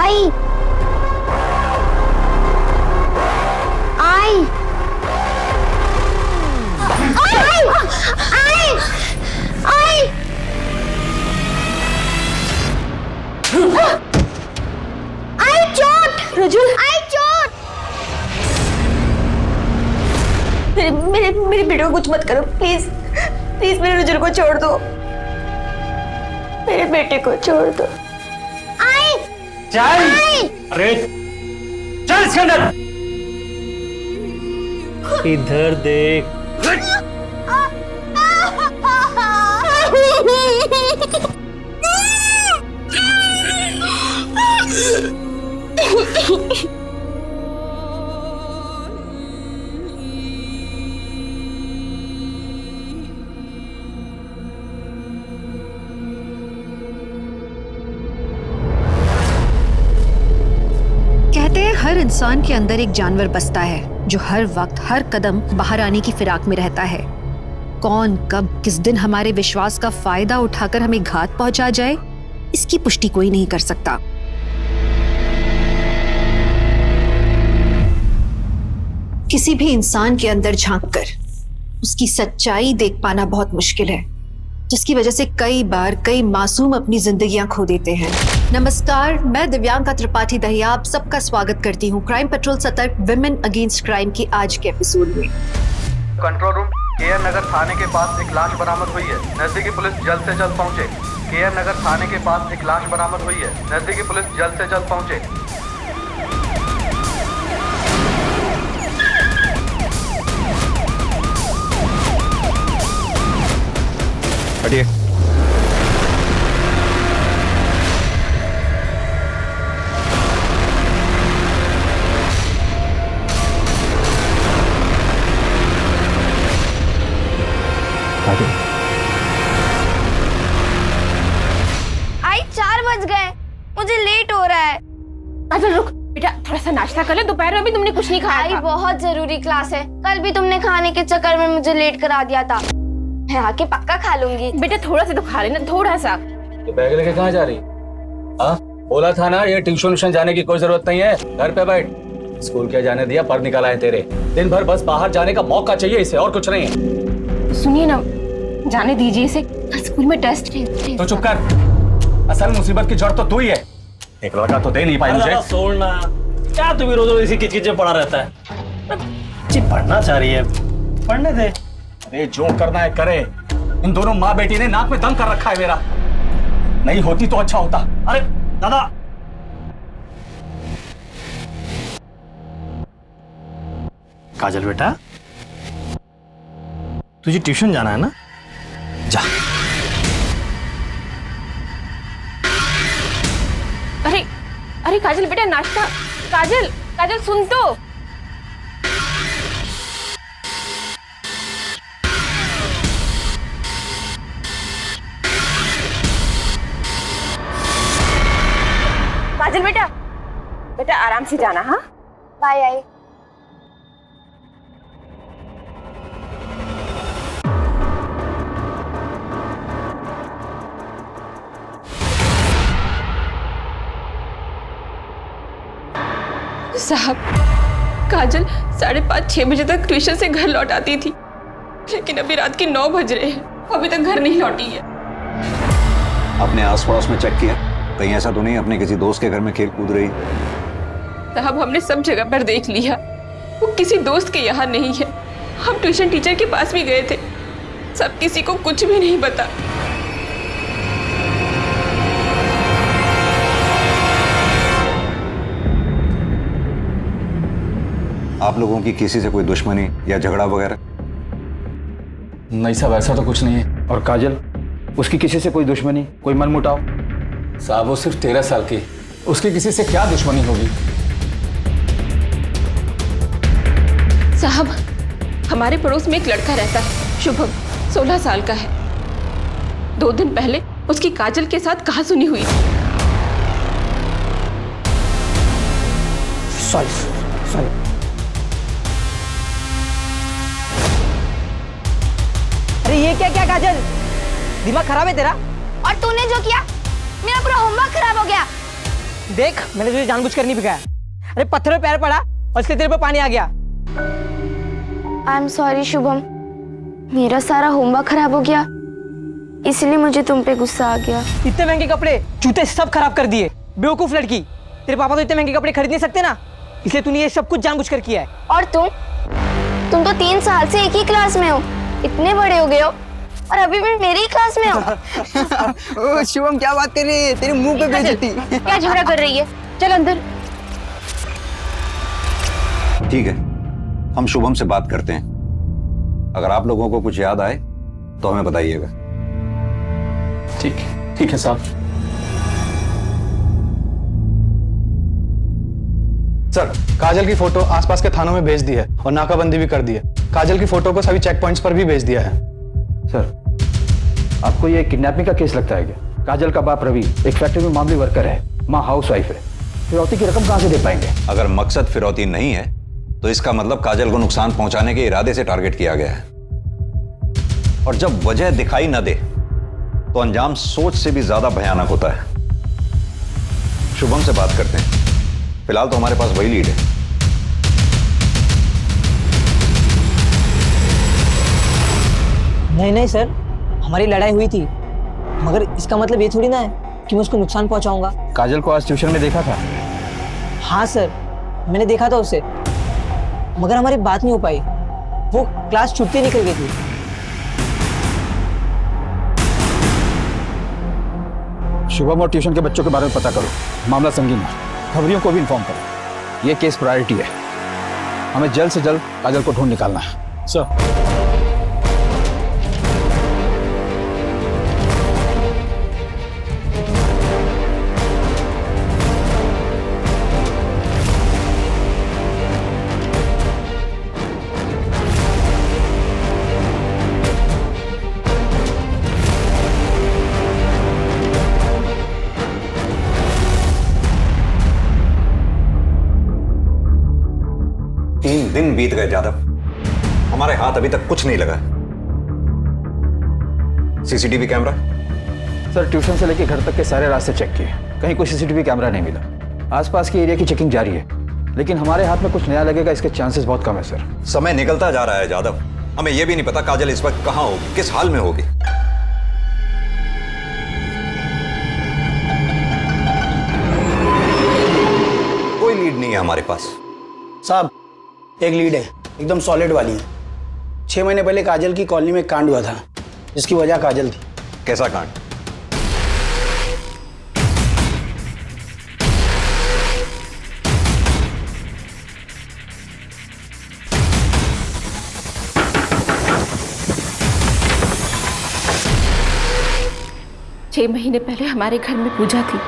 आई आई आई आई आई आई चोट रजुल, आई चोट। मेरे बेटे को कुछ मत करो प्लीज प्लीज। मेरे रजुल को छोड़ दो, मेरे बेटे को छोड़ दो। आई चल। आई अरे चल इसके अंदर। इधर देख। कहते हैं हर इंसान के अंदर एक जानवर बसता है जो हर वक्त हर कदम बाहर आने की फिराक में रहता है। कौन कब किस दिन हमारे विश्वास का फायदा उठाकर हमें घात पहुंचा जाए, इसकी पुष्टि कोई नहीं कर सकता। किसी भी इंसान के अंदर झांककर उसकी सच्चाई देख पाना बहुत मुश्किल है, जिसकी वजह से कई बार कई मासूम अपनी जिंदगियां खो देते हैं। नमस्कार, मैं दिव्यांका त्रिपाठी दहिया आप सबका स्वागत करती हूँ क्राइम पेट्रोल सतर्क विमेन अगेंस्ट क्राइम के आज के एपिसोड में। कंट्रोल रूम, केआर नगर थाने के पास एक लाश बरामद हुई है। नजदीकी पुलिस जल्द से जल्द पहुंचे। केआर नगर थाने के पास एक लाश बरामद हुई है। नजदीकी पुलिस जल्द से जल्द पहुंचे। हटिए। आई 4 बज गए, मुझे लेट हो रहा है। अच्छा रुक बेटा, थोड़ा सा नाश्ता कर ले, दोपहर में भी तुमने कुछ नहीं खाया आई था। बहुत जरूरी क्लास है, कल भी तुमने खाने के चक्कर में मुझे लेट करा दिया था। मैं आके पक्का खा लूंगी। बेटा थोड़ा सा तो खा लेना, थोड़ा सा। ये बैग लेके कहाँ जा रही? हाँ बोला था ना, ये ट्यूशन जाने की कोई जरूरत नहीं है, घर पे बैठ। स्कूल क्या जाने दिया, पर निकाला है तेरे। दिन भर बस बाहर जाने का मौका चाहिए इसे, और कुछ नहीं है। सुनिए ना, जाने दीजिए इसे, कल स्कूल में टेस्ट है। तो चुप कर, असल मुसीबत की जड़ तो तू ही है। एक लड़का तो दे नहीं पाई मुझे। छोड़ना, क्या तू भी रोज रोज इसी किचकिच में पड़ा रहता है? जी पढ़ना चाह रही है, पढ़ने दे। अरे जो करना है करे। इन दोनों माँ बेटी ने नाक में दम कर रखा है मेरा। नहीं होती तो अच्छा होता। अरे दादा, काजल बेटा, तुझे ट्यूशन जाना है ना? जा। अरे अरे काजल बेटा नाश्ता। काजल काजल सुन तो। काजल बेटा, बेटा आराम से जाना। हाँ बाय आई। साहब, काजल 5:30-6 बजे तक ट्यूशन से घर लौट आती थी, लेकिन अभी रात के 9 बज रहे हैं, अभी तक घर नहीं लौटी है। अपने आस पड़ोस में चेक किया, कहीं ऐसा तो नहीं अपने किसी दोस्त के घर में खेल कूद रही? साहब हमने सब जगह पर देख लिया, वो किसी दोस्त के यहाँ नहीं है। हम ट्यूशन टीचर के पास भी गए थे, सब किसी को कुछ भी नहीं पता। आप लोगों की किसी से कोई दुश्मनी या झगड़ा वगैरह? नहीं साहब, ऐसा तो कुछ नहीं है। और काजल, उसकी किसी से कोई दुश्मनी, कोई मनमुटाव? साहब वो सिर्फ 13 साल की, उसकी किसी से क्या दुश्मनी होगी? साहब हमारे पड़ोस में एक लड़का रहता है, शुभम, 16 साल का है। 2 दिन पहले उसकी काजल के साथ कहासुनी हुई। सॉरी। अरे ये क्या क्या काजल, दिमाग खराब है तेरा? और तूने जो किया, मेरा पूरा होमवर्क खराब हो गया। देख, मैंने तुझे जानबूझकर नहीं भिगाया। अरे पत्थर में पैर पड़ा और इसलिए तेरे पे पानी आ गया। आई एम सॉरी शुभम, मेरा सारा होमवर्क खराब हो गया, इसलिए मुझे तुम पे गुस्सा आ गया। इतने महंगे कपड़े, जूते सब खराब कर दिए। बेवकूफ लड़की, तेरे पापा तो इतने महंगे कपड़े खरीद नहीं सकते ना, इसलिए तूने ये सब कुछ जानबूझकर किया है। और तुम तो 3 साल से एक ही क्लास में हो, इतने बड़े हो गए हो और अभी भी मेरी ही क्लास में हो। ओ शुभम, क्या बात कर रही है? तेरे मुंह पे बेइज्जती। क्या झगड़ा कर रही है? चल अंदर। ठीक है, हम शुभम से बात करते हैं। अगर आप लोगों को कुछ याद आए तो हमें बताइएगा। ठीक है साहब। सर, काजल की फोटो आसपास के थानों में भेज दी है और नाकाबंदी भी कर दी है। काजल की फोटो को सभी चेक पॉइंट्स पर भी भेज दिया है। सर, आपको ये किडनैपिंग का केस लगता है क्या? काजल का बाप रवि एक फैक्ट्री में मामूली वर्कर है, माँ हाउस वाइफ है। फिरौती की रकम कहां से दे पाएंगे? अगर मकसद फिरौती नहीं है तो इसका मतलब काजल को नुकसान पहुंचाने के इरादे से टारगेट किया गया है। और जब वजह दिखाई न दे तो अंजाम सोच से भी ज्यादा भयानक होता है। शुभम से बात करते हैं, फिलहाल तो हमारे पास वही लीड है। नहीं सर, हमारी लड़ाई हुई थी, मगर इसका मतलब ये थोड़ी ना है कि मैं उसको नुकसान पहुंचाऊंगा। काजल को आज ट्यूशन में देखा था? हाँ सर, मैंने देखा था उसे, मगर हमारी बात नहीं हो पाई। वो क्लास छुट्टी निकल गई थी। शुभम और ट्यूशन के बच्चों के बारे में पता करो, मामला संगीन है, खबरियों को भी इन्फॉर्म करो। ये केस प्रायोरिटी है, हमें जल्द से जल्द काजल को ढूंढ निकालना है। सर, दिन बीत गए यादव, हमारे हाथ अभी तक कुछ नहीं लगा। CCTV camera? सर, ट्यूशन से लेकर घर तक के सारे रास्ते चेक किए, कहीं कोई सीसीटीवी कैमरा नहीं मिला। आसपास के एरिया की चेकिंग जारी है, लेकिन हमारे हाथ में कुछ नया लगेगा इसके चांसेस बहुत कम है सर। समय निकलता जा रहा है यादव, हमें यह भी नहीं पता काजल इस वक्त कहां होगी, किस हाल में होगी। कोई लीड नहीं है हमारे पास। साहब, एक लीड है, एकदम सॉलिड वाली है। 6 महीने पहले काजल की कॉलोनी में एक कांड हुआ था, जिसकी वजह काजल थी। कैसा कांड? छह महीने पहले हमारे घर में पूजा थी,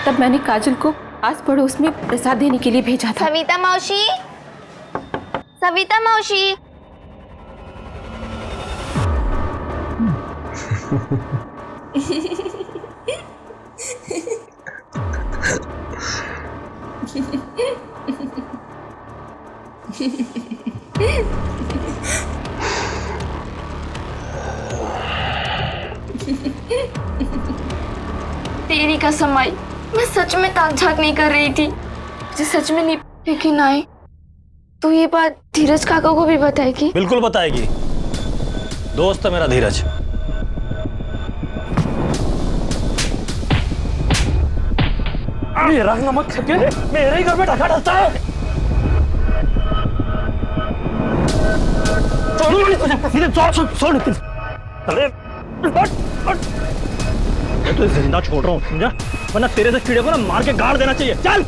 तब मैंने काजल को आस पड़ोस में प्रसाद देने के लिए भेजा था। सविता मौसी, सविता मौसी। तेरी कसम आई, मैं सच में ताक झाक नहीं कर रही थी, मुझे सच में नहीं। लेकिन आई तो ये बात धीरज काका को भी बताएगी? बिल्कुल बताएगी, दोस्त है मेरा धीरज। मेरा नमक खके मेरे ही घर में ढका डालता है। अरे मैं तो जिंदा छोड़ रहा हूँ, समझा? वरना तेरे से कीड़े को ना मार के गाड़ देना चाहिए। चल।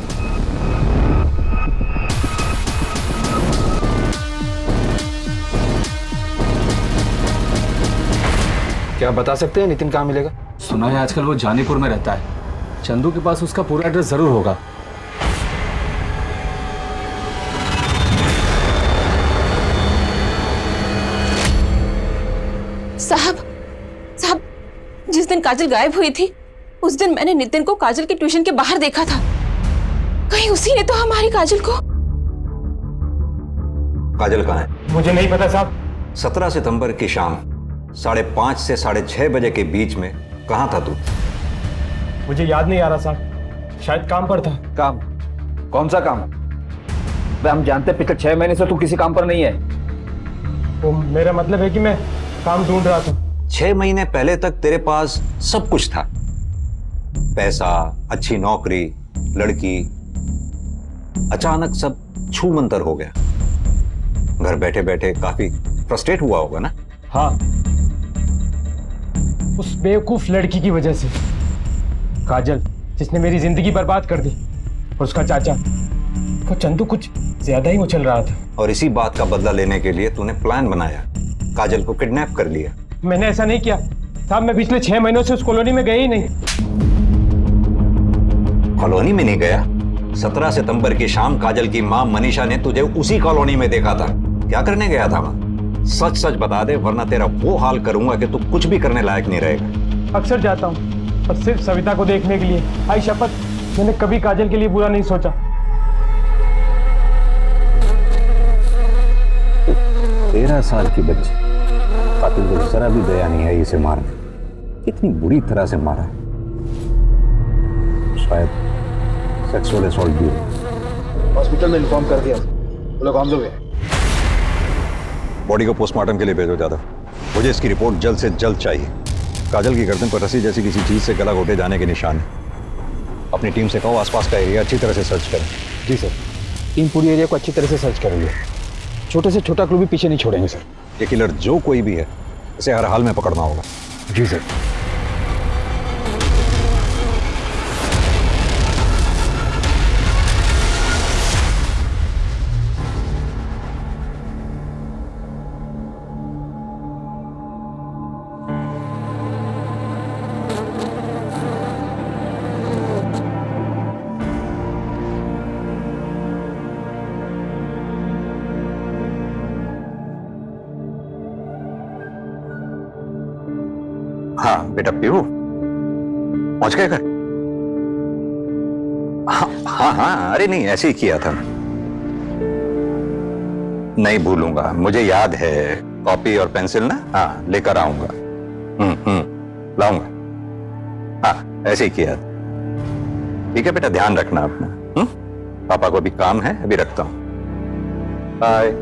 क्या बता सकते हैं नितिन कहाँ मिलेगा? सुना है आजकल वो जानीपुर में रहता है, चंदू के पास उसका पूरा एड्रेस जरूर होगा। साहब, जिस दिन काजल गायब हुई थी उस दिन मैंने नितिन को काजल के ट्यूशन के बाहर देखा था। कहीं उसी ने तो हमारी काजल को। काजल कहाँ है? मुझे नहीं पता साहब। 17 सितंबर की शाम 5:30 से 6:30 बजे के बीच में कहाँ था तू? मुझे याद नहीं आ रहा साहब। शायद काम पर था। काम? कौन सा काम? हम जानते हैं पिछले 6 महीने से तू किसी काम पर नहीं है। वो मेरा मतलब है कि मैं काम ढूंढ रहा था। 6 महीने पहले तक तेरे पास सब कुछ था, पैसा, अच्छी नौकरी, लड़की। अचानक सब छू मंतर हो गया। घर बैठे बैठे काफी फ्रस्ट्रेट हुआ होगा ना? हाँ, उस बेवकूफ लड़की की वजह से, काजल, जिसने मेरी जिंदगी बर्बाद कर दी, और उसका चाचा, वो चंदू कुछ ज्यादा ही उछल रहा था। और इसी बात का बदला लेने के लिए तूने प्लान बनाया, काजल को किडनैप कर लिया। मैंने ऐसा नहीं किया साहब, मैं पिछले 6 महीनों से उस कॉलोनी में गया ही नहीं। कॉलोनी में नहीं गया? 17 सितंबर की शाम काजल की मां मनीषा ने तुझे उसी कॉलोनी में देखा था। क्या करने गया था वहां? सच सच बता दे, वरना तेरा वो हाल करूंगा कि तू कुछ भी करने लायक नहीं रहेगा। अक्सर जाता हूँ, पर सिर्फ सविता को देखने के लिए। आई शपथ, मैंने कभी काजल के लिए बुरा नहीं सोचा। 13 साल की बच्ची, कातिल को जरा भी दया नहीं है इसे मारने। कितनी बुरी तरह से मारा है। शायद सेक्सुअल असॉल्ट भी है। हॉस्पिटल में इन्फॉर्म कर दिया, वो लोग हम लोग हैं। बॉडी को पोस्टमार्टम के लिए भेजो जादव। मुझे इसकी रिपोर्ट जल्द से जल्द चाहिए। काजल की गर्दन पर रस्सी जैसी किसी चीज से गला घोटे जाने के निशान है। अपनी टीम से कहो आसपास का एरिया अच्छी तरह से सर्च करें। जी सर, टीम पूरी एरिया को अच्छी तरह से सर्च करेंगे। छोटे से छोटा क्लू भी पीछे नहीं छोड़ेंगे सर। ये किलर जो कोई भी है, इसे हर हाल में पकड़ना होगा। जी सर। हाँ बेटा पीहू, पहुंच गए घर? हाँ हाँ, अरे नहीं, ऐसे ही किया था। नहीं भूलूंगा, मुझे याद है। कॉपी और पेंसिल ना, हाँ लेकर आऊंगा। लाऊंगा। हाँ ऐसे ही किया था। ठीक है बेटा, ध्यान रखना अपना। पापा को भी काम है, अभी रखता हूं। बाय।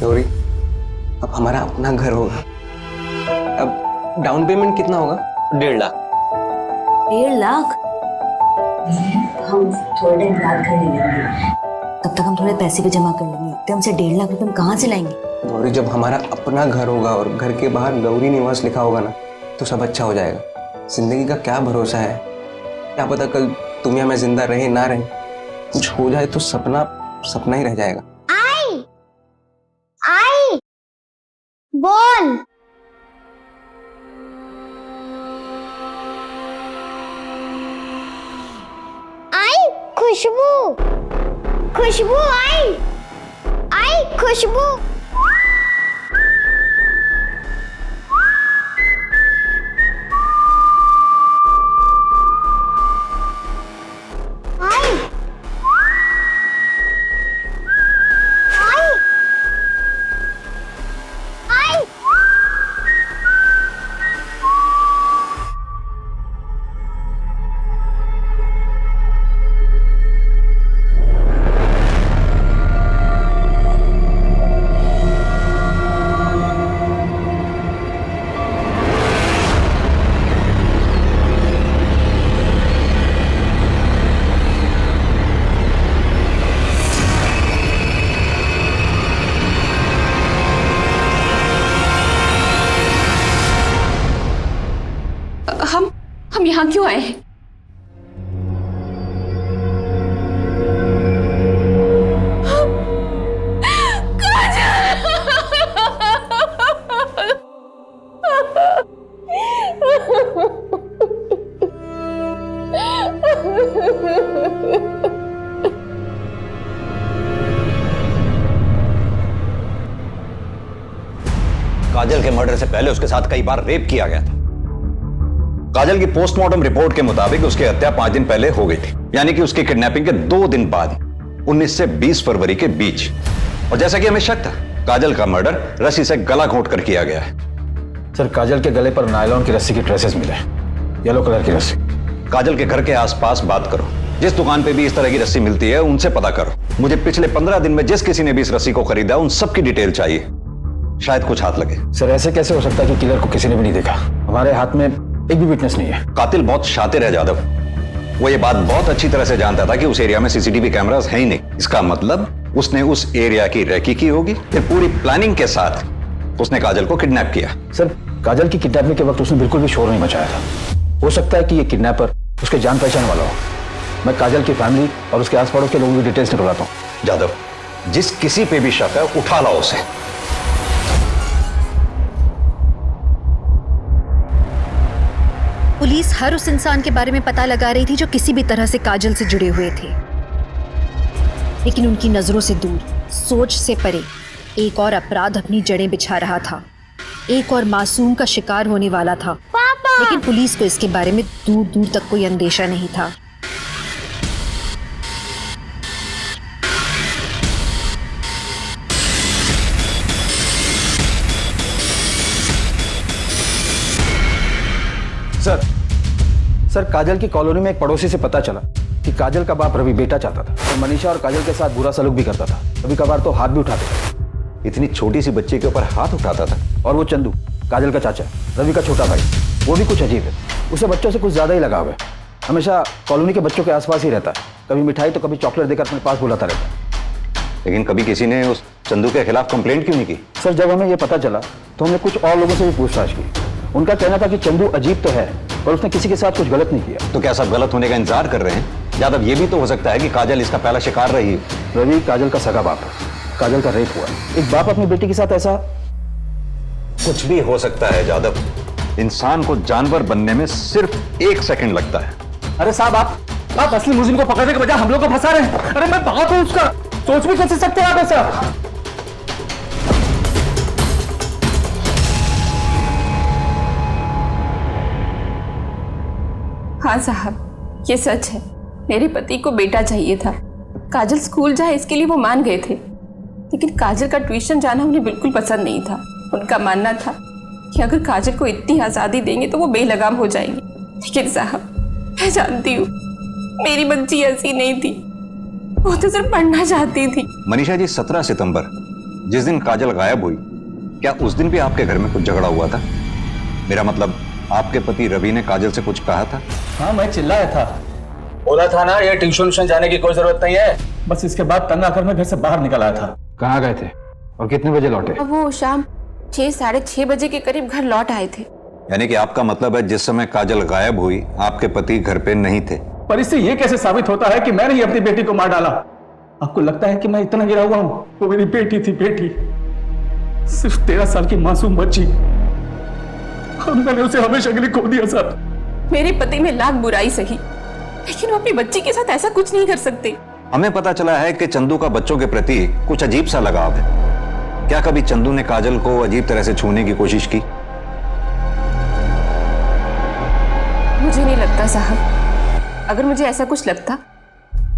गौरी, अब हमारा अपना घर होगा। अब डाउन पेमेंट कितना होगा? 1.5 लाख। 1.5 लाख? हम थोड़े टाइम बाद कर लेंगे, तब तक हम थोड़े पैसे भी जमा कर लेंगे। तो हमसे 1.5 लाख रुपए हम कहाँ से लाएंगे? गौरी, जब हमारा अपना घर होगा और घर के बाहर गौरी निवास लिखा होगा ना, तो सब अच्छा हो जाएगा। जिंदगी का क्या भरोसा है, क्या पता कल तुम या मैं जिंदा रहे ना रहे, कुछ हो जाए तो सपना सपना ही रह जाएगा। बोल। आई खुशबू, खुशबू आई, आई खुशबू। हम यहाँ क्यों आए हैं? काजल के मर्डर से पहले उसके साथ कई बार रेप किया गया था। काजल की पोस्टमार्टम रिपोर्ट के मुताबिक उसकी हत्या 5 दिन पहले हो गई थी, यानी कि उसकी किडनैपिंग के 2 दिन बाद 19 से 20 फरवरी के बीच। और जैसा कि हमें शक था, काजल का मर्डर रस्सी से गला घोंट कर किया गया है। सर, काजल के गले पर नायलॉन की रस्सी की ट्रेसेस मिले, येलो कलर की रस्सी। काजल के घर के आसपास बात करो, जिस दुकान पे भी इस तरह की रस्सी मिलती है उनसे पता करो। मुझे पिछले 15 दिन में जिस किसी ने भी इस रस्सी को खरीदा उन सबकी डिटेल चाहिए, शायद कुछ हाथ लगे। सर, ऐसे कैसे हो सकता है कि किलर को किसी ने भी नहीं देखा? हमारे हाथ में एक भी विटनेस नहीं है। कातिल बहुत शातिर है जादव, वो ये बात बहुत अच्छी तरह से जानता था कि उस एरिया में सीसीटीवी कैमरास है ही नहीं। इसका मतलब उसने उस एरिया की रेकी की होगी, फिर पूरी प्लानिंग के साथ उसने काजल को किडनैप किया। सर, काजल की किडनैपिंग के वक्त उसने बिल्कुल भी शोर नहीं मचाया था। हो सकता है कि ये किडनैपर उसके जान पहचान वाला हो। मैं काजल की फैमिली और उसके आस पड़ोस के लोगों की डिटेल्स निकलवाता हूँ। जादव, जिस किसी पे भी शक है उठा लाओ उसे। पुलिस हर उस इंसान के बारे में पता लगा रही थी जो किसी भी तरह से काजल से जुड़े हुए थे, लेकिन उनकी नजरों से दूर, सोच से परे एक और अपराध अपनी जड़ें बिछा रहा था। एक और मासूम का शिकार होने वाला था। लेकिन पुलिस को इसके बारे में दूर दूर तक कोई अंदेशा नहीं था। सर, काजल की कॉलोनी में एक पड़ोसी से पता चला कि काजल का बाप रवि बेटा चाहता था और मनीषा और काजल के साथ बुरा सलूक भी करता था। कभी कभार तो हाथ भी उठाते थे। इतनी छोटी सी बच्ची के ऊपर हाथ उठाता था? और वो चंदू, काजल का चाचा, रवि का छोटा भाई, वो भी कुछ अजीब है। उसे बच्चों से कुछ ज्यादा ही लगाव है। हमेशा कॉलोनी के बच्चों के आसपास ही रहता है। कभी मिठाई तो कभी चॉकलेट देकर अपने पास बुलाता रहता है। लेकिन कभी किसी ने उस चंदू के खिलाफ कंप्लेंट क्यों नहीं की? सर, जब हमें ये पता चला तो हमने कुछ और लोगों से भी पूछताछ की। उनका कहना था कि चंदू अजीब तो है पर उसने किसी के साथ कुछ गलत नहीं किया। तो क्या सब गलत होने का इंतजार कर रहे हैं? यादव, ये भी तो हो सकता है कि काजल इसका पहला शिकार रही है। रवि काजल का सगा बाप है। काजल का रेप हुआ। एक बाप अपनी बेटी के साथ ऐसा कुछ भी हो सकता है जादव। इंसान को जानवर बनने में सिर्फ 1 सेकंड लगता है। अरे साहब, आप असली मुलजिम को पकड़ने के बजाय हम लोग को फंसा रहे हैं। अरे मैं बाप हूं उसका, सोच भी कैसे सकते हैं आप ऐसा? हाँ साहब, ये सच है। मेरे पति को बेटा चाहिए था। काजल स्कूल जाए इसके लिए वो मान गए थे, लेकिन काजल का ट्यूशन जाना उन्हें बिल्कुल पसंद नहीं था। उनका मानना था कि अगर काजल को इतनी आज़ादी देंगे तो वो बेलगाम हो जाएंगी। लेकिन साहब, मैं जानती हूँ मेरी बच्ची ऐसी नहीं थी, वो तो सिर्फ पढ़ना चाहती थी। मनीषा जी, 17 सितंबर जिस दिन काजल गायब हुई, क्या उस दिन भी आपके घर में कुछ झगड़ा हुआ था? मेरा मतलब, आपके पति रवि ने काजल से कुछ कहा था? हाँ, मैं चिल्लाया था। बोला था ना ये ट्यूशन जाने की कोई जरूरत नहीं है। बस इसके बाद तंग आकर मैं घर से बाहर निकल आया था। कहाँ गए थे और कितने बजे लौटे? वो शाम 6 साढ़े 6 बजे के करीब घर लौट आए थे। यानी कि आपका मतलब है जिस समय काजल गायब हुई आपके पति घर पे नहीं थे? पर इससे ये कैसे साबित होता है कि मैंने ही अपनी बेटी को मार डाला? आपको लगता है कि मैं इतना गिरा हुआ हूँ? वो मेरी बेटी थी, बेटी, सिर्फ 13 साल की मासूम बच्ची, और मैंने उसे हमेशा के लिए खो दिया। सर, मेरे पति में लाख बुराई सही, लेकिन वो अपनी बच्ची के साथ ऐसा कुछ नहीं कर सकते। हमें पता चला है कि चंदू का बच्चों के प्रति कुछ अजीब सा लगाव है। क्या कभी चंदू ने काजल को अजीब तरह से छूने की कोशिश की? मुझे नहीं लगता साहब। अगर मुझे ऐसा कुछ लगता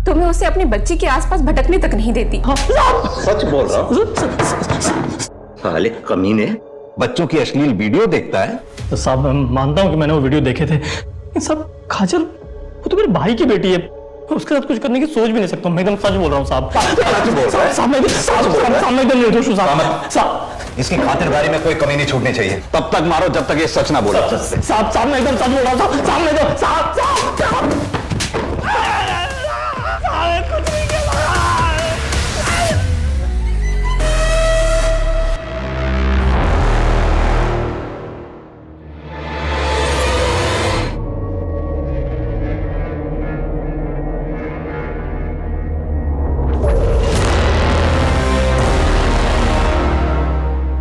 तो मैं उसे अपनी बच्ची के आसपास भटकने तक नहीं देती। सच बोल रहा हूँ। साले कमीने, बच्चों की अश्लील वीडियो देखता है? तो साहब, मैं मानता हूँ कि मैंने वो वीडियो देखे थे। सब काजल, वो तो मेरे भाई की बेटी है, मैं उसके साथ कुछ करने की सोच भी नहीं सकता। मैं एकदम सच बोल रहा हूँ साहब। इसकी खातिरदारी में कोई कमी नहीं छूटनी चाहिए। तब तक मारो जब तक ये सच ना बोले। साहब, मैं एकदम सच बोल रहा हूँ साहब।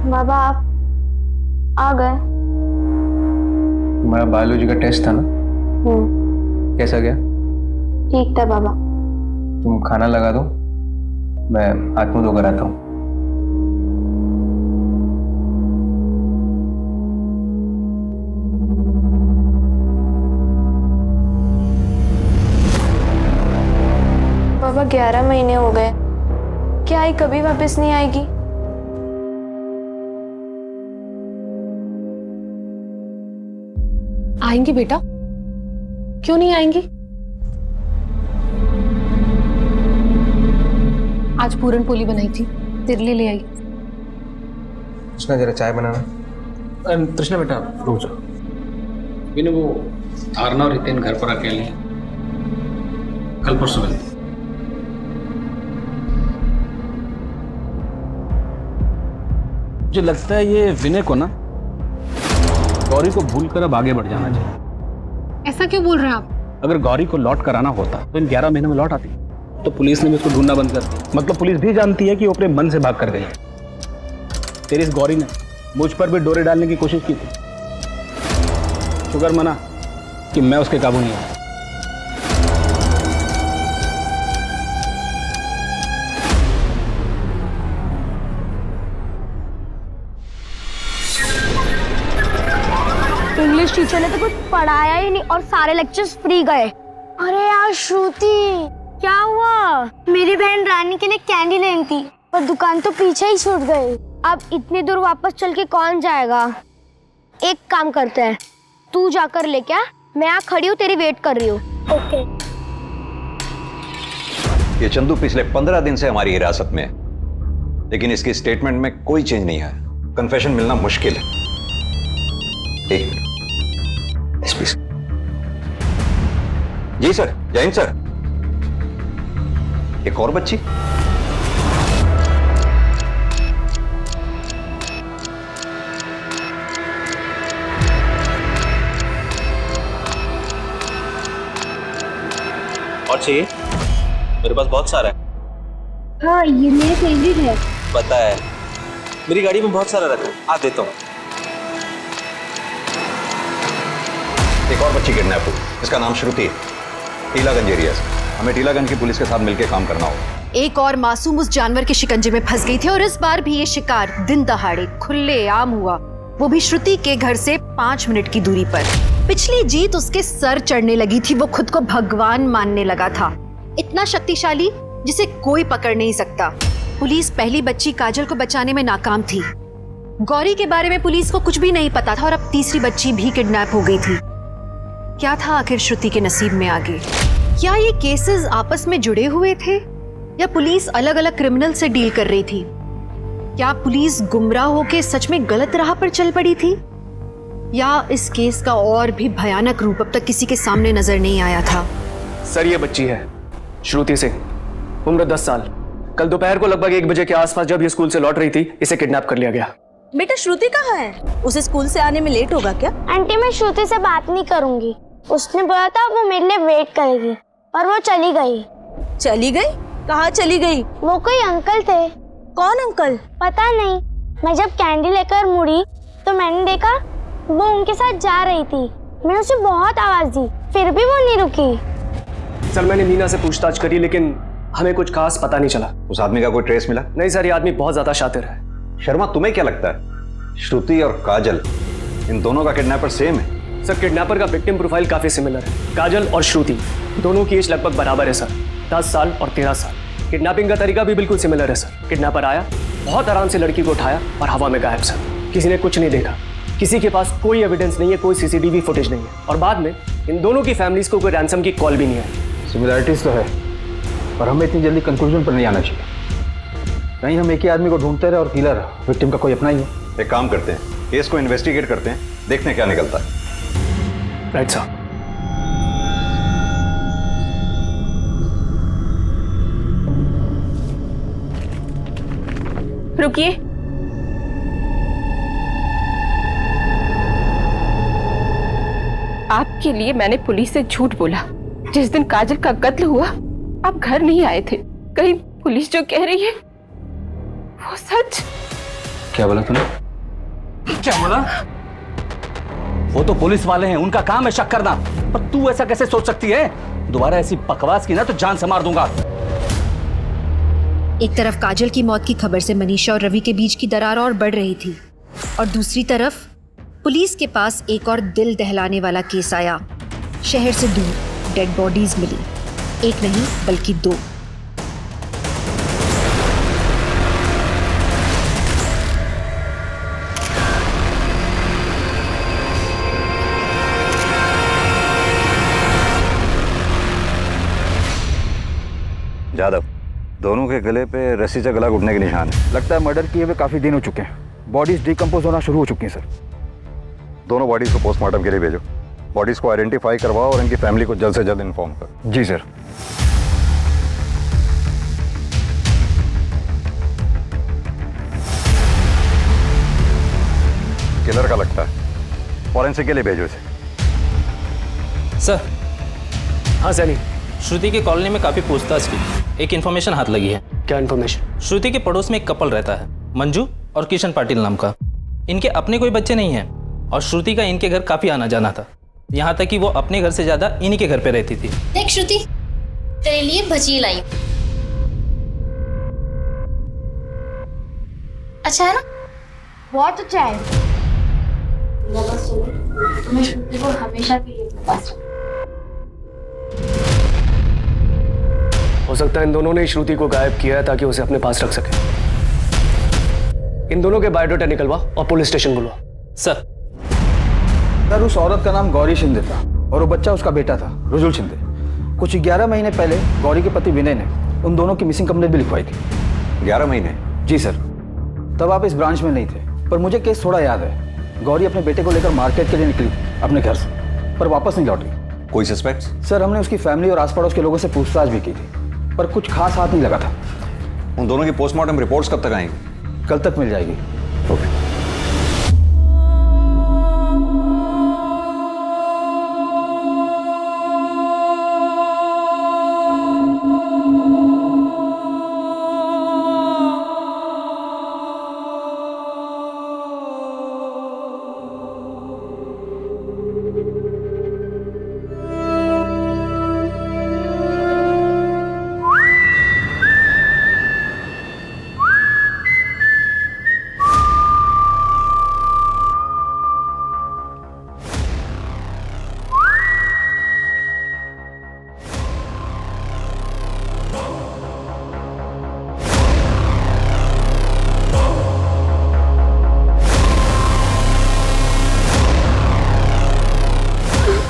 बाबा, आप आ गए? तुम्हारा बायोलॉजी का टेस्ट था ना? कैसा गया? ठीक था बाबा। तुम खाना लगा दो, मैं हाथ मुंह धोकर आता हूँ। 11 महीने हो गए। क्या ये कभी वापस नहीं आएगी? आएंगी बेटा, क्यों नहीं आएंगी? आज पूरन पोली बनाई थी, तेरे लिए ले आई। कृष्णा जरा चाय बनाना। तृष्णा बेटा रुक जा। विनू वो धारणा और रितेन घर पर अकेले हैं, कल परसों मिलते। मुझे लगता है ये विनय को ना गौरी को भूलकर अब आगे बढ़ जाना चाहिए। ऐसा क्यों बोल रहे हैं आप? अगर गौरी को लौट कर आना होता तो इन 11 महीने में लौट आती, तो पुलिस ने भी उसको ढूंढना बंद कर दिया। मतलब पुलिस भी जानती है कि वो अपने मन से भाग कर गई है। तेरी इस गौरी ने मुझ पर भी डोरे डालने की कोशिश की थी, शुक्र मना कि मैं उसके काबू नहीं आया। इंग्लिश टीचर ने तो कुछ पढ़ाया ही नहीं और सारे लेक्चर्स फ्री गए। अरे यार श्रुति, क्या हुआ? मेरी बहन रानी के लिए कैंडी लेनी थी पर दुकान तो पीछे ही छूट गई। अब इतनी दूर वापस चल के कौन जाएगा? एक काम करते हैं, तू जाकर लेके आ, मैं यहाँ खड़ी हूँ, तेरी वेट कर रही हूँ। ओके। ये चंदू पिछले 15 दिन से हमारी हिरासत में है, लेकिन इसकी स्टेटमेंट में कोई चेंज नहीं आया। कन्फेशन मिलना मुश्किल है। एक मिनट। जी सर, जय हिंद सर। एक और बच्ची? और चाहिए? मेरे पास बहुत सारा है। हाँ, ये मेरे फेवरेट है। पता है, मेरी गाड़ी में बहुत सारा रखा है, आ देता हूँ। एक और बच्ची किडनैप हुई, इसका नाम श्रुति, टीलागंज एरिया से। हमें टीलागंज की पुलिस के साथ मिलकर काम करना होगा। एक और मासूम उस जानवर के शिकंजे में फंस गई थी और इस बार भी ये शिकार दिन दहाड़े खुले आम हुआ, वो भी श्रुति के घर से 5 मिनट की दूरी पर। पिछली जीत उसके सर चढ़ने लगी थी, वो खुद को भगवान मानने लगा था, इतना शक्तिशाली जिसे कोई पकड़ नहीं सकता। पुलिस पहली बच्ची काजल को बचाने में नाकाम थी। गौरी के बारे में पुलिस को कुछ भी नहीं पता था और अब तीसरी बच्ची भी किडनैप हो गई थी। क्या था आखिर श्रुति के नसीब में आगे? क्या ये केसेस आपस में जुड़े हुए थे या पुलिस अलग अलग क्रिमिनल से डील कर रही थी? क्या पुलिस गुमराह होकर सच में गलत राह पर चल पड़ी थी, या इस केस का और भी भयानक रूप अब तक किसी के सामने नजर नहीं आया था? सर, ये बच्ची है श्रुति सिंह, उम्र 10 साल। कल दोपहर को लगभग 1 बजे के आसपास जब ये स्कूल से लौट रही थी, इसे किडनैप कर लिया गया। बेटा श्रुति कहाँ है? उसे स्कूल से आने में लेट होगा क्या? आंटी, मैं श्रुति से बात नहीं करूंगी। उसने बोला था वो मेरे लिए वेट करेगी और वो चली गई। चली गई? कहाँ चली गई? वो कोई अंकल थे। कौन अंकल? पता नहीं। मैं जब कैंडी लेकर मुड़ी तो मैंने देखा वो उनके साथ जा रही थी। मैंने उसे बहुत आवाज दी, फिर भी वो नहीं रुकी। सर, मैंने मीना से पूछताछ करी लेकिन हमें कुछ खास पता नहीं चला। उस आदमी का कोई ट्रेस मिला? नहीं सर, ये आदमी बहुत ज्यादा शातिर है। शर्मा, तुम्हें क्या लगता है श्रुति और काजल, इन दोनों का किडनैपर सेम है? सर, किडनैपर का विक्टिम प्रोफाइल काफी सिमिलर है। काजल और श्रुति दोनों की एज लगभग बराबर है सर, 10 साल और 13 साल। किडनैपिंग का तरीका भी बिल्कुल सिमिलर है सर। किडनैपर आया, बहुत आराम से लड़की को उठाया और हवा में गायब सर। किसी ने कुछ नहीं देखा, किसी के पास कोई एविडेंस नहीं है, कोई सीसीटीवी फुटेज नहीं है और बाद में इन दोनों की फैमिलीज को कोई रैंसम की कॉल भी नहीं आई। सिमिलरिटीज तो है, पर हमें इतनी जल्दी कंक्लूजन पर नहीं आना चाहिए। कहीं हम एक ही आदमी को ढूंढते रहे और किलर विक्टिम का कोई अपना ही है। एक काम करते हैं, केस को इन्वेस्टिगेट करते हैं, देखते हैं क्या निकलता है। Right sir. रुकिए। आपके लिए मैंने पुलिस से झूठ बोला। जिस दिन काजल का कत्ल हुआ आप घर नहीं आए थे। कहीं पुलिस जो कह रही है वो सच? क्या बोला तूने? क्या बोला? वो तो पुलिस वाले हैं, उनका काम है शक करना, पर तू ऐसा कैसे सोच सकती है? दोबारा ऐसी बकवास की ना तो जान से मार दूंगा। एक तरफ काजल की मौत की खबर से मनीषा और रवि के बीच की दरार और बढ़ रही थी और दूसरी तरफ पुलिस के पास एक और दिल दहलाने वाला केस आया। शहर से दूर डेड बॉडीज मिली, एक नहीं बल्कि 2। जादव, दोनों के गले पे रस्सी से गला घुटने के निशान है। लगता है मर्डर किए हुए काफ़ी दिन हो चुके हैं। बॉडीज डिकम्पोज होना शुरू हो चुकी हैं सर। दोनों बॉडीज को पोस्टमार्टम के लिए भेजो। बॉडीज को आइडेंटिफाई करवाओ और इनकी फैमिली को जल्द से जल्द इन्फॉर्म करो। जी सर। किलर का लगता है, फॉरेंसिक के लिए भेजो इसे। सर। हाँ सैनी, श्रुति के कॉलोनी में काफ़ी पूछताछ की, एक इन्फॉर्मेशन हाथ लगी है। क्या इन्फॉर्मेशन? श्रुति के पड़ोस में एक कपल रहता है, मंजू और किशन पाटिल नाम का। इनके अपने कोई बच्चे नहीं हैं और श्रुति का इनके घर काफ़ी आना जाना था, यहाँ तक कि वो अपने घर से ज़्यादा इन्हीं के घर पे रहती थी। देख श्रुति, तेरे लिए भजी लाई। अच्छा है ना? बहुत अच्छा है। तुम्हें श्रुति को हमेशा के लिए अपने पास रखना। हो सकता है इन दोनों ने श्रुति को गायब किया है ताकि उसे अपने पास रख सके। इन दोनों के बायोडाटा निकलवा और पुलिस स्टेशन बुलवा। सर। सर, उस औरत का नाम गौरी शिंदे था और वो बच्चा उसका बेटा था, रुजुल शिंदे। कुछ 11 महीने पहले गौरी के पति विनय ने उन दोनों की मिसिंग कंप्लेंट भी लिखवाई थी। 11 महीने? जी सर। तब आप इस ब्रांच में नहीं थे, पर मुझे केस थोड़ा याद है। गौरी अपने बेटे को लेकर मार्केट के लिए निकली अपने घर से, पर वापस नहीं लौटी। कोई सस्पेक्ट? सर, हमने उसकी फैमिली और आस पड़ोस के लोगों से पूछताछ भी की थी, पर कुछ खास हाथ नहीं लगा था। उन दोनों की पोस्टमार्टम रिपोर्ट्स कब तक आएंगी? कल तक मिल जाएगी। ओके।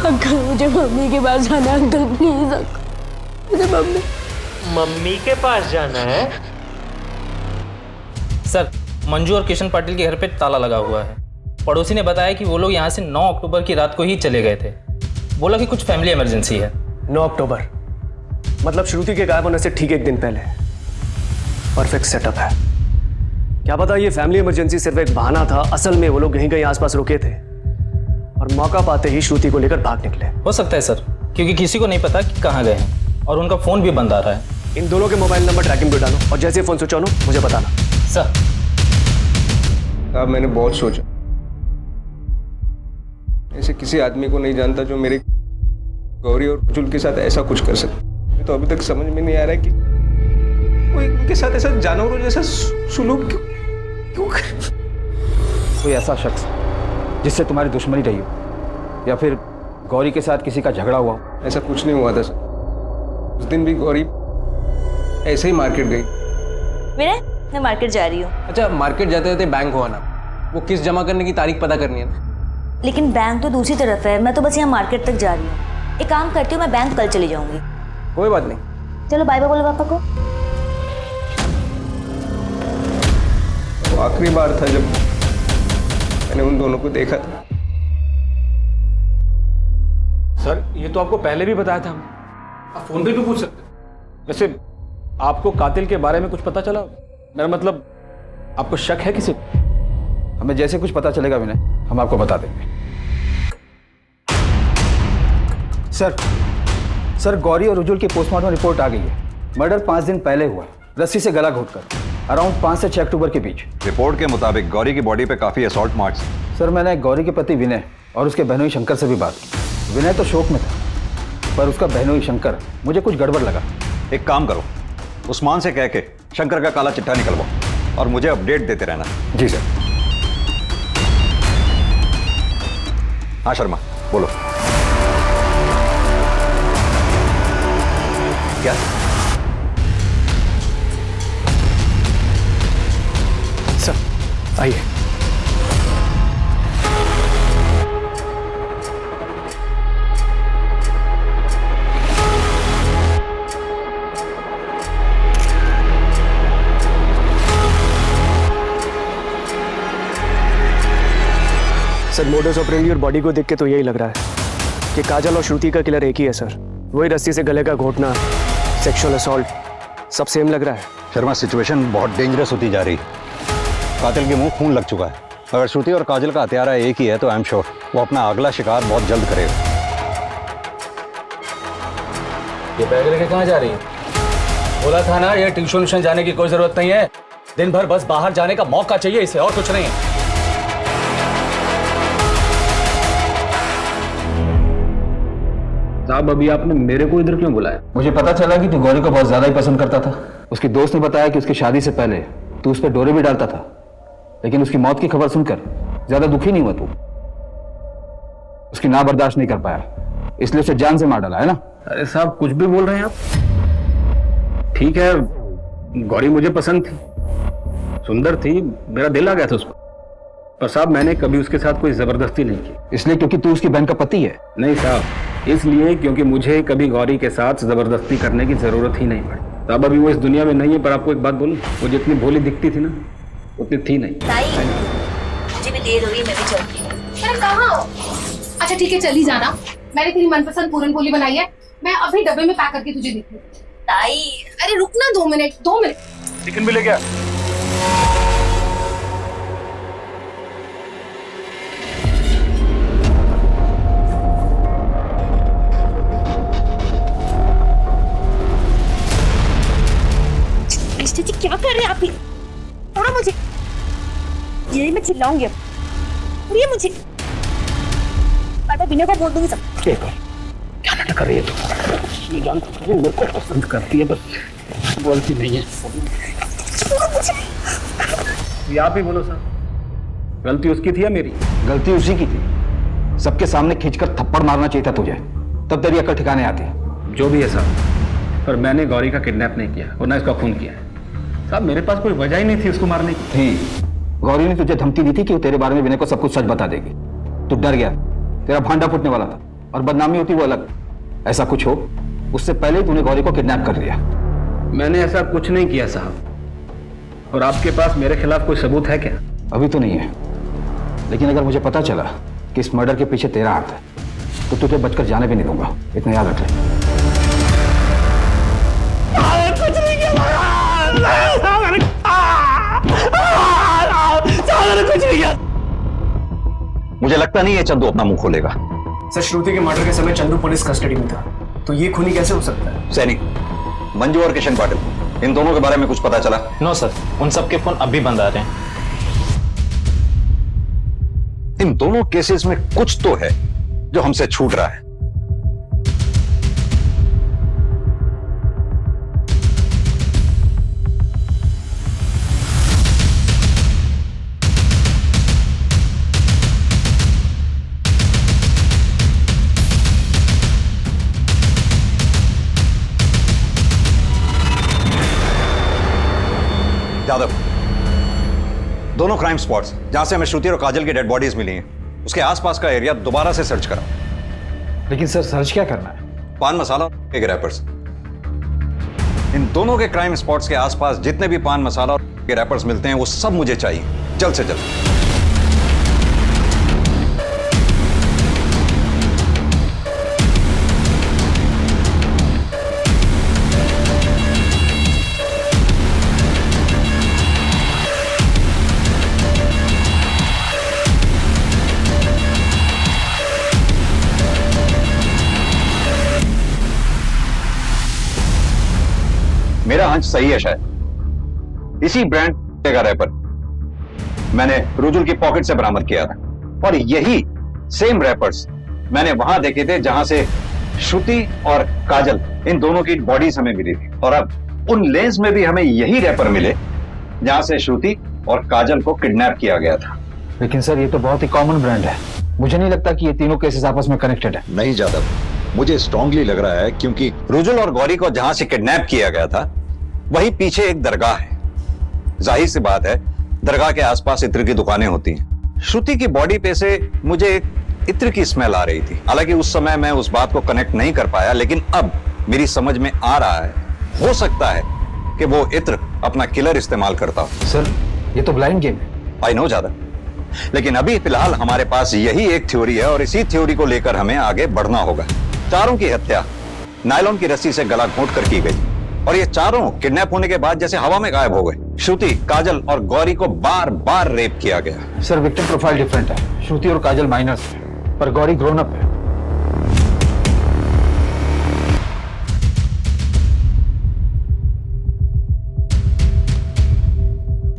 अंकल, मुझे मम्मी के पास जाना है अंकल, प्लीज अंकल, मुझे मम्मी के पास जाना है? सर, मंजू और किशन पाटिल के घर पे ताला लगा हुआ है। पड़ोसी ने बताया कि वो लोग यहाँ से 9 अक्टूबर की रात को ही चले गए थे। बोला कि कुछ फैमिली इमरजेंसी है। 9 अक्टूबर मतलब श्रुति के गायब होने से ठीक एक दिन पहले। परफेक्ट सेटअप है। क्या पता ये फैमिली इमरजेंसी सिर्फ एक बहाना था, असल में वो लोग यहीं कहीं आसपास रुके थे और मौका पाते ही श्रुति को लेकर भाग निकले। हो सकता है सर, क्योंकि किसी को नहीं पता कि कहाँ गए हैं और उनका फोन भी बंद आ रहा है। इन दोनों के मोबाइल नंबर ट्रैकिंग पे डालो और जैसे फोन स्विच ऑन हो मुझे बताना। सर। अब मैंने बहुत सोचा, ऐसे किसी आदमी को नहीं जानता जो मेरे गौरी और रुजुल के साथ ऐसा कुछ कर सके। मुझे तो अभी तक समझ में नहीं आ रहा है कि कोई उनके साथ ऐसा जानवरों जैसा सुलूक क्यों करे। कोई ऐसा शख्स जिससे तुम्हारी दुश्मनी रही हो या फिर गौरी के साथ किसी का झगड़ा हुआ? ऐसा कुछ नहीं हुआ था सर। उस दिन भी गौरी ऐसे ही मार्केट गई। विनय, मैं मार्केट जा रही हूँ। अच्छा, मार्केट जाते जाते बैंक हो आना, वो किस्त जमा करने की तारीख पता करनी है ना। लेकिन बैंक तो दूसरी तरफ है, मैं तो बस यहाँ मार्केट तक जा रही हूँ। एक काम करती हूँ, मैं बैंक कल चली जाऊंगी। कोई बात नहीं। चलो बाय बाय बोलो पापा को। वो आखिरी बार था जब मैंने उन दोनों को देखा था। सर, ये तो आपको पहले भी बताया था। आप फोन पे भी पूछ सकते। वैसे आपको कातिल के बारे में कुछ पता चला? मेरा मतलब आपको शक है किसी को? हमें जैसे कुछ पता चलेगा विनय, हम आपको बता देंगे। सर, गौरी और रुजुल की पोस्टमार्टम रिपोर्ट आ गई है। मर्डर 5 दिन पहले हुआ, रस्सी से गला घोंटकर, अराउंड 5 से 6 अक्टूबर के बीच। रिपोर्ट के मुताबिक गौरी की बॉडी पे काफी असॉल्ट मार्क्स हैं। सर, मैंने गौरी के पति विनय और उसके बहनोई शंकर से भी बात की। विनय तो शोक में था, पर उसका बहनोई शंकर मुझे कुछ गड़बड़ लगा। एक काम करो, उस्मान से कह के शंकर का काला चिट्ठा निकलवाओ और मुझे अपडेट देते रहना। जी सर। हाँ शर्मा, बोलो। क्या? सर, आइए। मोडस ऑपरेंडी और बॉडी को देख के तो यही लग रहा है कि काजल और श्रुति का किलर एक ही है सर। वही रस्सी से गले का घोटना, सेक्सुअल असॉल्ट, सब सेम लग रहा है। शर्मा, सिचुएशन बहुत डेंजरस होती जा रही है। कातिल के मुंह खून लग चुका है। अगर श्रुति और काजल का हत्यारा एक ही है तो आई एम श्योर वो अपना अगला शिकार बहुत जल्द करेगा। ये बैग लेके कहाँ जा रही है? बोला था ना ये ट्यूशन जाने की कोई जरूरत नहीं है। दिन भर बस बाहर जाने का मौका चाहिए इसे, और कुछ नहीं है। साहब, अभी आपने मेरे को इधर क्यों बुलाया? मुझे पता चला कि तू गौरी को बहुत ज्यादा ही पसंद करता था। उसकी दोस्त ने बताया कि उसकी शादी से पहले तू उस पर डोरे भी डालता था, लेकिन उसकी मौत की खबर सुनकर ज्यादा दुखी नहीं हुआ तू। उसकी ना बर्दाश्त नहीं कर पाया, इसलिए उसे जान से मार डाला, है ना? अरे साहब, कुछ भी बोल रहे हैं आप। ठीक है, गौरी मुझे पसंद थी, सुंदर थी, मेरा दिल आ गया था उस पर साहब मैंने कभी उसके साथ कोई जबरदस्ती नहीं की। इसलिए क्योंकि तू उसकी बहन का पति है? नहीं साहब, इसलिए क्योंकि मुझे कभी गौरी के साथ जबरदस्ती करने की जरूरत ही नहीं पड़ी। साहब, अभी वो इस दुनिया में नहीं है, पर आपको एक बात बोलूं, वो जितनी भोली दिखती थी ना उतनी थी नहीं। मुझे भी देर हो रही है, मैं भी चलती हूँ। अरे कहाँ हो? अच्छा ठीक है, चली जाना। मैंने तेरी मनपसंद पूरन पोली बनाई है, मैं अभी डब्बे में पैक करके तुझे देती हूँ। ताई, अरे रुकना 2 मिनट, 2 मिनट। चिकन भी ले गया। जी क्या कर रहे हैं आप? थोड़ा मुझे, यही मैं चिल्लाऊंगी अब। ये मुझे बिना को बोल दूंगी सब। क्या नाटक कर रही है तू? मेरे को पसंद करती है, बस बोलती नहीं है। ये आप ही बोलो सर, गलती उसकी थी या मेरी? गलती उसी की थी। सबके सामने खींचकर थप्पड़ मारना चाहिए था तुझे, तब तेरी अकल ठिकाने आती। जो भी है साहब, पर मैंने गौरी का किडनैप नहीं किया और ना इसका खून किया है। साहब, मेरे पास कोई वजह ही नहीं थी उसको मारने की। थी, गौरी ने तुझे धमकी दी थी कि वो तेरे बारे में विनय को सब कुछ सच बता देगी। तू डर गया, तेरा भांडा फूटने वाला था और बदनामी होती वो अलग। ऐसा कुछ हो उससे पहले ही तूने गौरी को किडनैप कर लिया। मैंने ऐसा कुछ नहीं किया साहब। और आपके पास मेरे खिलाफ कोई सबूत है क्या? अभी तो नहीं है, लेकिन अगर मुझे पता चला कि इस मर्डर के पीछे तेरा हाथ है तो तुझे बचकर जाने भी नहीं दूंगा, इतना याद रख ले। कुछ नहीं किया, कुछ नहीं किया। मुझे लगता नहीं है चंदू अपना मुंह खोलेगा। सर, श्रुति के मर्डर के समय चंदू पुलिस कस्टडी में था, तो ये खूनी कैसे हो सकता है? सैनिक, मंजू और किशन पाटिल, इन दोनों के बारे में कुछ पता चला? नो सर, उन सब के फोन अभी बंद आ रहे हैं। इन दोनों केसेस में कुछ तो है जो हमसे छूट रहा है। यादव, दोनों क्राइम स्पॉट्स जहां से हमें श्रुति और काजल की डेड बॉडीज मिली हैं, उसके आसपास का एरिया दोबारा से सर्च करा। लेकिन सर, सर्च क्या करना है? पान मसाला और के रैपर्स। इन दोनों के क्राइम स्पॉट्स के आसपास जितने भी पान मसाला और के रैपर्स मिलते हैं वो सब मुझे चाहिए, जल्द से जल्द। मेरा अंश सही है, शायद इसी ब्रांड का रैपर मैंने रुजुल की पॉकेट से बरामद किया था, और यही सेम रैपर्स मैंने वहां देखे थे जहां से श्रुति और काजल इन दोनों की बॉडीज हमें मिली थी। और अब उन लेंस में भी हमें यही रैपर मिले जहां से श्रुति और काजल को किडनैप किया गया था। लेकिन सर, ये तो बहुत ही कॉमन ब्रांड है, मुझे नहीं लगता कि ये तीनों केसेस आपस में कनेक्टेड है। नहीं जादव, मुझे स्ट्रांगली लग रहा है, क्योंकि रुजुल और गौरी को जहां से किडनैप किया गया था वहीं पीछे एक दरगाह है। जाहिर सी बात है, दरगाह के आसपास इत्र की दुकानें होती हैं। श्रुति की बॉडी पे से मुझे एक इत्र की स्मेल आ रही थी। हालांकि उस समय मैं उस बात को कनेक्ट नहीं कर पाया, लेकिन अब मेरी समझ में आ रहा है, हो सकता है कि वो इत्र अपना किलर इस्तेमाल करता हो। सर, ये तो ब्लाइंड गेम है। आई नो जादव, लेकिन अभी फिलहाल हमारे पास यही एक थ्योरी है और इसी थ्योरी को लेकर हमें आगे बढ़ना होगा। चारों की हत्या नायलॉन की रस्सी से गला घोंट कर की गई और ये चारों किडनैप होने के बाद जैसे हवा में गायब हो गए। श्रुति, काजल और गौरी को बार बार रेप किया गया। सर विक्टिम प्रोफाइल डिफरेंट है। श्रुति और काजल माइनर्स है पर गौरी ग्रोन अप है।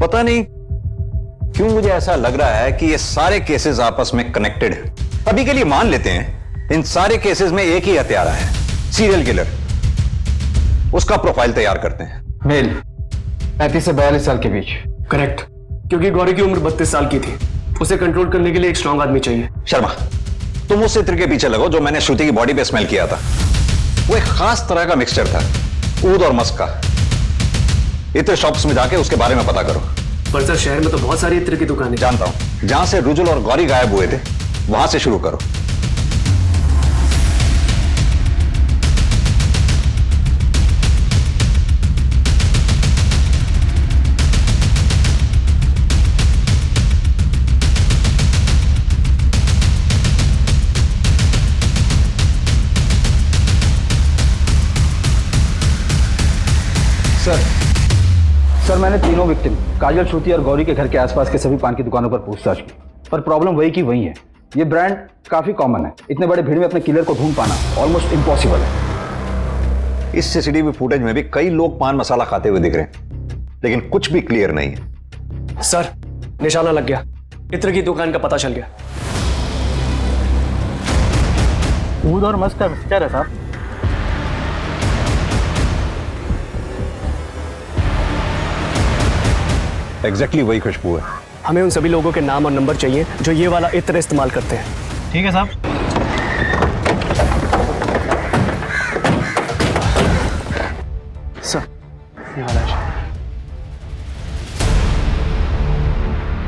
पता नहीं क्यों मुझे ऐसा लग रहा है कि ये सारे केसेस आपस में कनेक्टेड हैं। अभी के लिए मान लेते हैं इन सारे केसेस में एक ही हत्यारा है, सीरियल किलर। उसका प्रोफाइल तैयार करते हैं। मेल 35 से 42 साल के बीच। करेक्ट, क्योंकि गौरी की उम्र 32 साल की थी। उसे कंट्रोल करने के लिए एक स्ट्रांग आदमी चाहिए। शर्मा, तुम उस इत्र के पीछे लगो जो मैंने श्रुति की बॉडी पे स्मेल किया था। वो एक खास तरह का मिक्सचर था, ऊद और मस्क का। इत्र शॉप्स में जाके उसके बारे में पता करो। पर सर शहर में तो बहुत सारी इत्र की दुकानें। जानता हूं, जहां से रुजुल और गौरी गायब हुए थे वहां से शुरू करो। सर मैंने तीनों विक्टिम काजल, श्रुति और गौरी के घर के आसपास के सभी पान की दुकानों पर पूछताछ की, पर प्रॉब्लम वही की वही है। ये ब्रांड काफी कॉमन है। इतने बड़े भीड़ में अपने किलर को ढूंढ पाना ऑलमोस्ट इम्पॉसिबल है। इस सीसीटीवी फुटेज में भी कई लोग पान मसाला खाते हुए दिख रहे हैं, लेकिन कुछ भी क्लियर नहीं है। सर निशाना लग गया, इत्र की दुकान का पता चल गया। ऊद और मस्क का मिक्सचर है साहब। एग्जैक्टली वही खुशबू है। हमें उन सभी लोगों के नाम और नंबर चाहिए जो ये वाला इत्र इस्तेमाल करते हैं। ठीक है साहब। सर ये वाला है।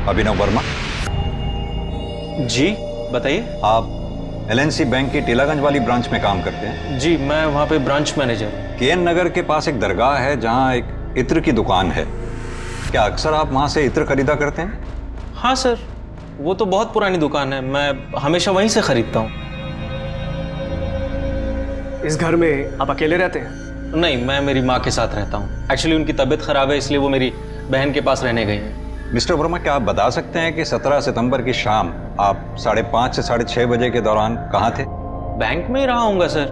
अभिनव वर्मा जी बताइए। आप एलएनसी बैंक की टीलागंज वाली ब्रांच में काम करते हैं? जी मैं वहाँ पे ब्रांच मैनेजर हूँ। केएन नगर के पास एक दरगाह है जहाँ एक इत्र की दुकान है। क्या अक्सर आप वहाँ से इत्र खरीदा करते हैं? हाँ सर, वो तो बहुत पुरानी दुकान है, मैं हमेशा वहीं से खरीदता हूँ। इस घर में आप अकेले रहते हैं? नहीं, मैं मेरी माँ के साथ रहता हूँ। एक्चुअली उनकी तबीयत खराब है, इसलिए वो मेरी बहन के पास रहने गई हैं। मिस्टर वर्मा, क्या आप बता सकते हैं कि 17 सितंबर की शाम आप 5:30 से 6:30 बजे के दौरान कहाँ थे? बैंक में ही रहा हूँगा सर।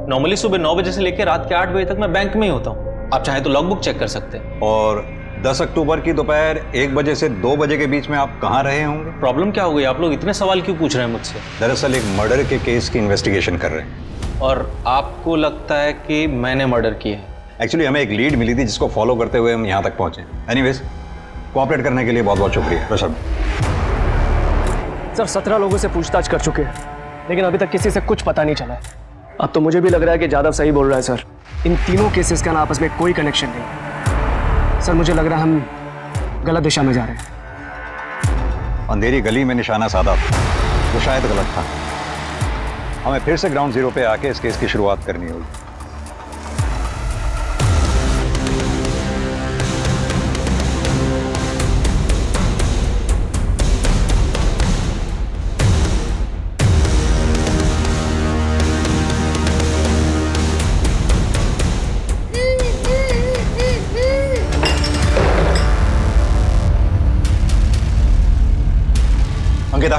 नॉर्मली सुबह 9 बजे से लेकर रात के 8 बजे तक मैं बैंक में ही होता हूँ। आप चाहें तो लॉगबुक चेक कर सकते हैं। और 10 अक्टूबर की दोपहर 1 बजे से 2 बजे के बीच में आप कहाँ रहे होंगे? प्रॉब्लम क्या हो गई? आप लोग इतने सवाल क्यों पूछ रहे हैं मुझसे? दरअसल एक मर्डर के केस की इन्वेस्टिगेशन कर रहे हैं। और आपको लगता है कि मैंने मर्डर किया है? एक्चुअली हमें एक लीड मिली थी जिसको फॉलो करते हुए हम यहाँ तक पहुँचे। एनीवेज, कोऑपरेट करने के लिए बहुत बहुत शुक्रिया। ऋषभ सर 17 लोगों से पूछताछ कर चुके हैं, लेकिन अभी तक किसी से कुछ पता नहीं चला है। अब तो मुझे भी लग रहा है कि जादव सही बोल रहा है सर। इन तीनों केसेस का ना आपस में कोई कनेक्शन नहीं। सर मुझे लग रहा है हम गलत दिशा में जा रहे हैं। अंधेरी गली में निशाना साधा वो शायद गलत था। हमें फिर से ग्राउंड जीरो पे आके इस केस की शुरुआत करनी होगी। अंकिता,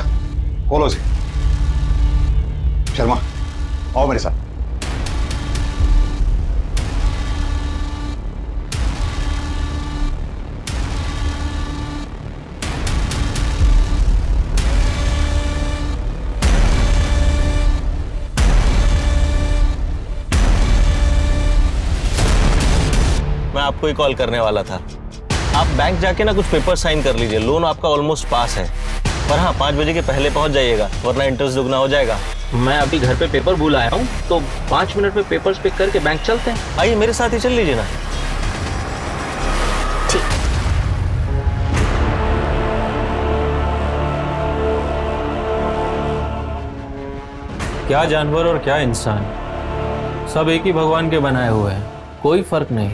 खोलो से। शर्मा, आओ मेरे साथ। मैं आपको ही कॉल करने वाला था। आप बैंक जाके ना कुछ पेपर साइन कर लीजिए। लोन आपका ऑलमोस्ट पास है, पर हाँ 5 बजे के पहले पहुंच जाइएगा, वरना इंटरेस्ट दुगना हो जाएगा। मैं अभी घर पे पेपर भूल आया हूँ, तो 5 मिनट में पेपर्स पिक करके बैंक चलते हैं। आइए मेरे साथ ही चल लीजिए ना। क्या जानवर और क्या इंसान, सब एक ही भगवान के बनाए हुए हैं, कोई फर्क नहीं।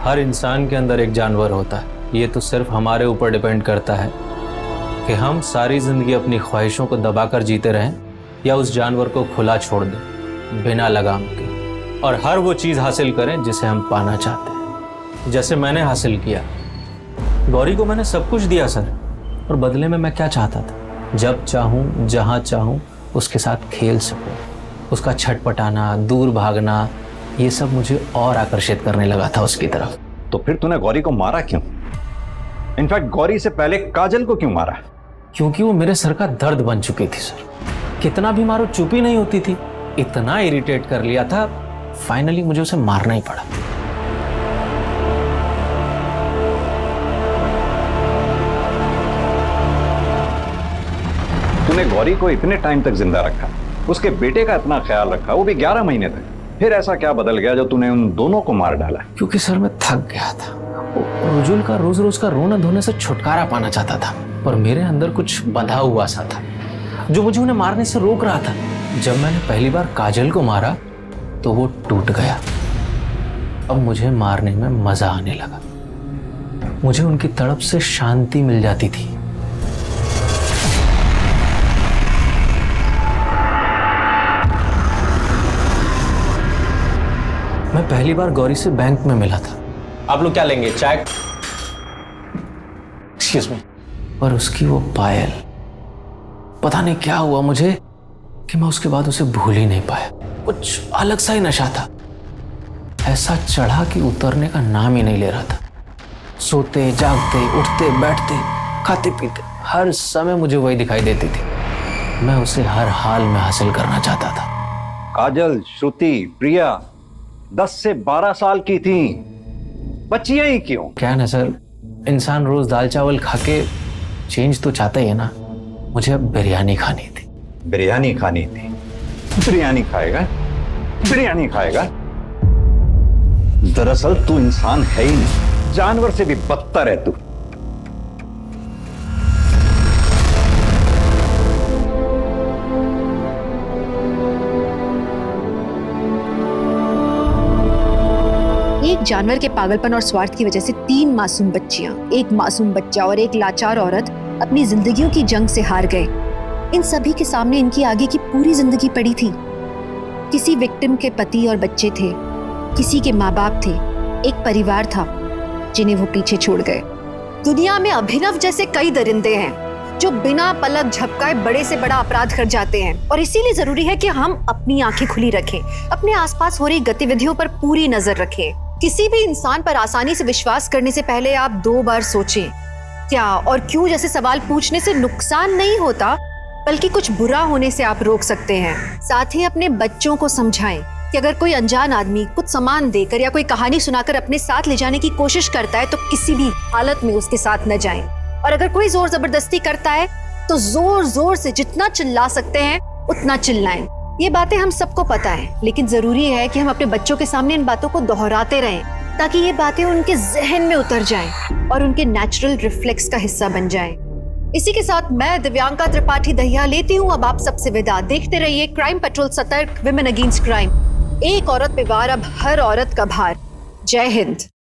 हर इंसान के अंदर एक जानवर होता है, ये तो सिर्फ हमारे ऊपर डिपेंड करता है कि हम सारी जिंदगी अपनी ख्वाहिशों को दबाकर जीते रहें या उस जानवर को खुला छोड़ दें बिना लगाम के, और हर वो चीज़ हासिल करें जिसे हम पाना चाहते हैं, जैसे मैंने हासिल किया। गौरी को मैंने सब कुछ दिया सर, और बदले में मैं क्या चाहता था? जब चाहूँ जहाँ चाहूँ उसके साथ खेल सकूँ। उसका छटपटाना, दूर भागना, ये सब मुझे और आकर्षित करने लगा था उसकी तरफ। तो फिर तूने गौरी को मारा क्यों? इनफैक्ट गौरी से पहले काजल को क्यों मारा? क्योंकि वो मेरे सर का दर्द बन चुकी थी सर। कितना भी मारो चुप ही नहीं होती थी। इतना इरिटेट कर लिया था, फाइनली मुझे उसे मारना ही पड़ा। तूने गौरी को इतने टाइम तक जिंदा रखा, उसके बेटे का इतना ख्याल रखा, वो भी 11 महीने तक, फिर ऐसा क्या बदल गया जो तूने उन दोनों को मार डाला? क्योंकि सर मैं थक गया था। रुजुल का रोज रोज का रोना धोने से छुटकारा पाना चाहता था, पर मेरे अंदर कुछ बंधा हुआ सा था जो मुझे उन्हें मारने से रोक रहा था। जब मैंने पहली बार काजल को मारा तो वो टूट गया। अब मुझे मारने में मजा आने लगा। मुझे उनकी तड़प से शांति मिल जाती थी। मैं पहली बार गौरी से बैंक में मिला था। आप लोग क्या लेंगे, चाय? Excuse me. पर उसकी वो पायल, पता नहीं क्या हुआ मुझे कि मैं उसके बाद उसे भूल ही नहीं पाया। कुछ अलग सा ही नशा था, ऐसा चढ़ा कि उतरने का नाम ही नहीं ले रहा था। सोते जागते, उठते बैठते, खाते पीते, हर समय मुझे वही दिखाई देती थी। मैं उसे हर हाल में हासिल करना चाहता था। काजल, श्रुति, प्रिया 10 से 12 साल की थी, बच्चियां ही क्यों? क्या है ना सर, इंसान रोज दाल चावल खा के चेंज तो चाहता ही है ना। मुझे अब बिरयानी खानी थी। बिरयानी खानी थी? बिरयानी खाएगा? बिरयानी खाएगा? दरअसल तू इंसान है ही नहीं, जानवर से भी बदतर है तू। एक जानवर के पागलपन और स्वार्थ की वजह से 3 मासूम बच्चियां, एक मासूम बच्चा और एक लाचार औरत अपनी जिंदगियों की जंग से हार गए। इन सभी के सामने इनकी आगे की पूरी जिंदगी पड़ी थी। किसी विक्टिम के पति और बच्चे थे, किसी के माँ बाप थे, एक परिवार था जिन्हें वो पीछे छोड़ गए। दुनिया में अभिनव जैसे कई दरिंदे हैं जो बिना पलक झपकाए बड़े से बड़ा अपराध कर जाते हैं, और इसीलिए जरूरी है कि हम अपनी आंखें खुली रखें, अपने आसपास हो रही गतिविधियों पर पूरी नजर रखें। किसी भी इंसान पर आसानी से विश्वास करने से पहले आप 2 बार सोचें। क्या और क्यों जैसे सवाल पूछने से नुकसान नहीं होता, बल्कि कुछ बुरा होने से आप रोक सकते हैं। साथ ही अपने बच्चों को समझाएं कि अगर कोई अनजान आदमी कुछ सामान देकर या कोई कहानी सुनाकर अपने साथ ले जाने की कोशिश करता है तो किसी भी हालत में उसके साथ न जाएं। और अगर कोई जोर जबरदस्ती करता है तो जोर जोर से जितना चिल्ला सकते हैं उतना चिल्लाएं। ये बातें हम सबको पता है, लेकिन जरूरी है कि हम अपने बच्चों के सामने इन बातों को दोहराते रहें ताकि ये बातें उनके जहन में उतर जाएं और उनके नेचुरल रिफ्लेक्स का हिस्सा बन जाएं। इसी के साथ मैं दिव्यांका त्रिपाठी दहिया लेती हूँ अब आप सबसे विदा। देखते रहिए क्राइम पेट्रोल, सतर्क, विमेन अगेंस्ट क्राइम। एक औरत पे वार, अब हर औरत का भार। जय हिंद।